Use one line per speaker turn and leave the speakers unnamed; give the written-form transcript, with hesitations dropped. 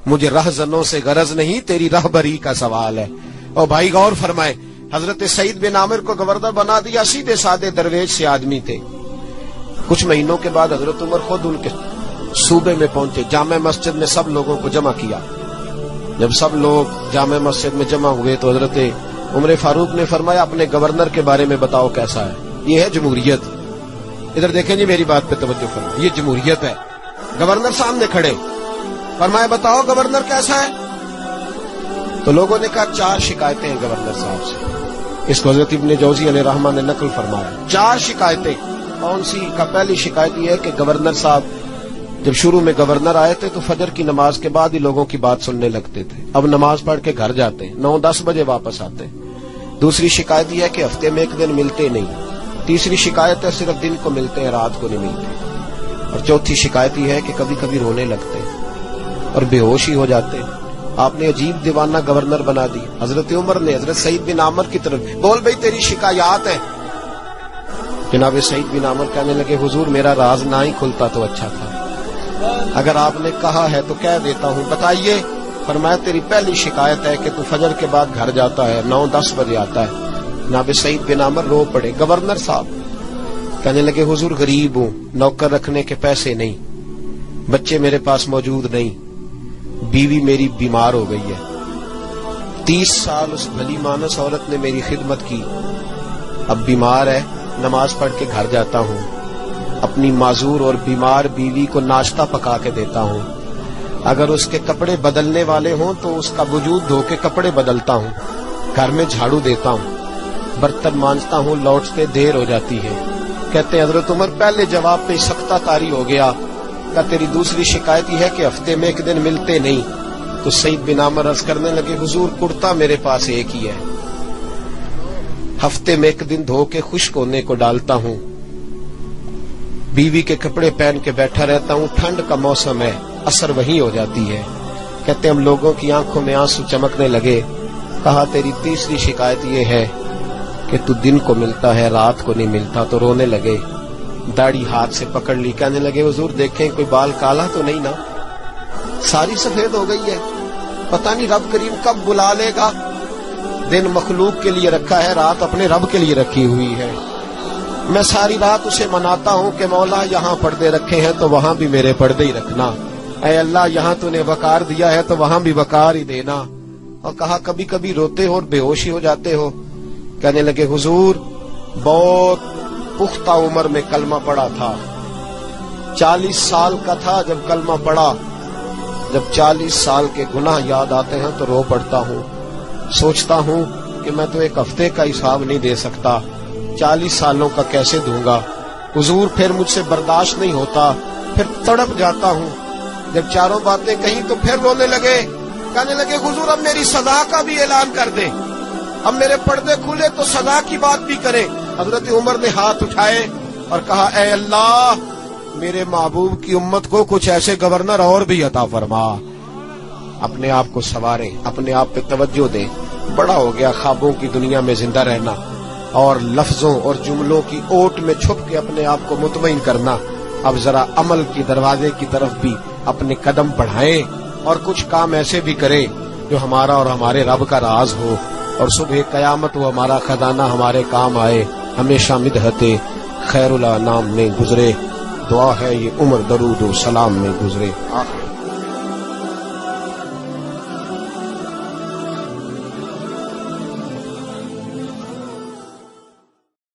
مجھے رہزنوں سے غرض نہیں، تیری رہبری کا سوال ہے۔ اور بھائی غور فرمائے، حضرت سعید بن عامر کو گورنر بنا دیا، سیدھے سادے درویش سے آدمی تھے۔ کچھ مہینوں کے بعد حضرت عمر خود ان کے صوبے میں پہنچے، جامع مسجد میں سب لوگوں کو جمع کیا۔ جب سب لوگ جامع مسجد میں جمع ہوئے تو حضرت عمر فاروق نے فرمایا اپنے گورنر کے بارے میں بتاؤ کیسا ہے۔ یہ ہے جمہوریت۔ ادھر دیکھیں جی، میری بات پہ توجہ فرمائیں، یہ جمہوریت ہے۔ گورنر سامنے کھڑے، فرمایا بتاؤ گورنر کیسا ہے؟ تو لوگوں نے کہا 4 شکایتیں ہیں گورنر صاحب سے۔ اس کو حضرت ابن جوزی علیہ رحمہ نے نقل فرمایا، 4 شکایتیں۔ کون سی؟ کا پہلی شکایت یہ ہے کہ گورنر صاحب جب شروع میں گورنر آئے تھے تو فجر کی نماز کے بعد ہی لوگوں کی بات سننے لگتے تھے، اب نماز پڑھ کے گھر جاتے ہیں، 9-10 بجے واپس آتے ہیں۔ دوسری شکایت یہ ہے کہ ہفتے میں 1 دن ملتے نہیں۔ تیسری شکایت ہے صرف دن کو ملتے ہیں، رات کو نہیں ملتے۔ اور چوتھی شکایت یہ ہے کہ کبھی کبھی رونے لگتے ہیں اور بے ہوش ہی ہو جاتے ہیں۔ آپ نے عجیب دیوانہ گورنر بنا دی۔ حضرت عمر نے حضرت سعید بن عامر کی طرف، بول بھئی تیری شکایات ہیں۔ جناب سعید بن عامر کہنے لگے حضور میرا راز نہ ہی کھلتا تو اچھا تھا، اگر آپ نے کہا ہے تو کہہ دیتا ہوں، بتائیے۔ فرمایا تیری پہلی شکایت ہے کہ تو فجر کے بعد گھر جاتا ہے، 9-10 بجے آتا ہے۔ جناب سعید بن عامر رو پڑے۔ گورنر صاحب کہنے لگے حضور غریب ہوں، نوکر رکھنے کے پیسے نہیں، بچے میرے پاس موجود نہیں، بیوی میری بیمار ہو گئی ہے، 30 سال اس بھلی مانس عورت نے میری خدمت کی، اب بیمار ہے، نماز پڑھ کے گھر جاتا ہوں، اپنی معذور اور بیمار بیوی کو ناشتہ پکا کے دیتا ہوں، اگر اس کے کپڑے بدلنے والے ہوں تو اس کا وجود دھو کے کپڑے بدلتا ہوں، گھر میں جھاڑو دیتا ہوں، برتن مانجتا ہوں، لوٹتے دیر ہو جاتی ہے۔ کہتے ہیں حضرت عمر پہلے جواب پہ سختہ کاری ہو گیا، کہ تیری دوسری شکایت یہ ہے کہ ہفتے میں 1 دن ملتے نہیں۔ تو سعید بن عامر عرض کرنے لگے حضور کرتا میرے پاس ایک ہی ہے، ہفتے میں 1 دن دھو کے خشک ہونے کو ڈالتا ہوں، بیوی کے کپڑے پہن کے بیٹھا رہتا ہوں، ٹھنڈ کا موسم ہے، اثر وہی ہو جاتی ہے۔ کہتے ہم لوگوں کی آنکھوں میں آنسو چمکنے لگے۔ کہا تیری تیسری شکایت یہ ہے کہ تو دن کو ملتا ہے، رات کو نہیں ملتا۔ تو رونے لگے، داڑھی ہاتھ سے پکڑ لی، کہنے لگے حضور دیکھیں کوئی بال کالا تو نہیں نا، ساری سفید ہو گئی ہے، پتہ نہیں رب کریم کب بلا لے گا۔ دن مخلوق کے لیے رکھا ہے، رات اپنے رب کے لیے رکھی ہوئی ہے۔ میں ساری رات اسے مناتا ہوں کہ مولا یہاں پردے رکھے ہیں تو وہاں بھی میرے پردے ہی رکھنا، اے اللہ یہاں تو نے وقار دیا ہے تو وہاں بھی وقار ہی دینا۔ اور کہا کبھی کبھی روتے ہو اور بے ہوشی ہو جاتے ہو؟ کہنے لگے حضور بہت پختہ عمر میں کلمہ پڑھا تھا، 40 سال کا تھا جب کلمہ پڑھا، جب 40 سال کے گناہ یاد آتے ہیں تو رو پڑتا ہوں، سوچتا ہوں کہ میں تو 1 ہفتے کا حساب نہیں دے سکتا، 40 سالوں کا کیسے دوں گا حضور؟ پھر مجھ سے برداشت نہیں ہوتا، پھر تڑپ جاتا ہوں۔ جب چاروں باتیں کہیں تو پھر رونے لگے، کہنے لگے حضور اب میری سزا کا بھی اعلان کر دیں، اب میرے پردے کھلے تو سزا کی بات بھی کریں۔ حضرت عمر نے ہاتھ اٹھائے اور کہا اے اللہ میرے محبوب کی امت کو کچھ ایسے گورنر اور بھی عطا فرما۔ اپنے آپ کو سنواریں، اپنے آپ پہ توجہ دیں۔ بڑا ہو گیا خوابوں کی دنیا میں زندہ رہنا اور لفظوں اور جملوں کی اوٹ میں چھپ کے اپنے آپ کو مطمئن کرنا۔ اب ذرا عمل کی دروازے کی طرف بھی اپنے قدم بڑھائیں اور کچھ کام ایسے بھی کریں جو ہمارا اور ہمارے رب کا راز ہو، اور صبح قیامت وہ ہمارا خزانہ ہمارے کام آئے، ہمیشہ مدحت خیر الانام میں گزرے۔ دعا ہے یہ عمر درود و سلام میں گزرے۔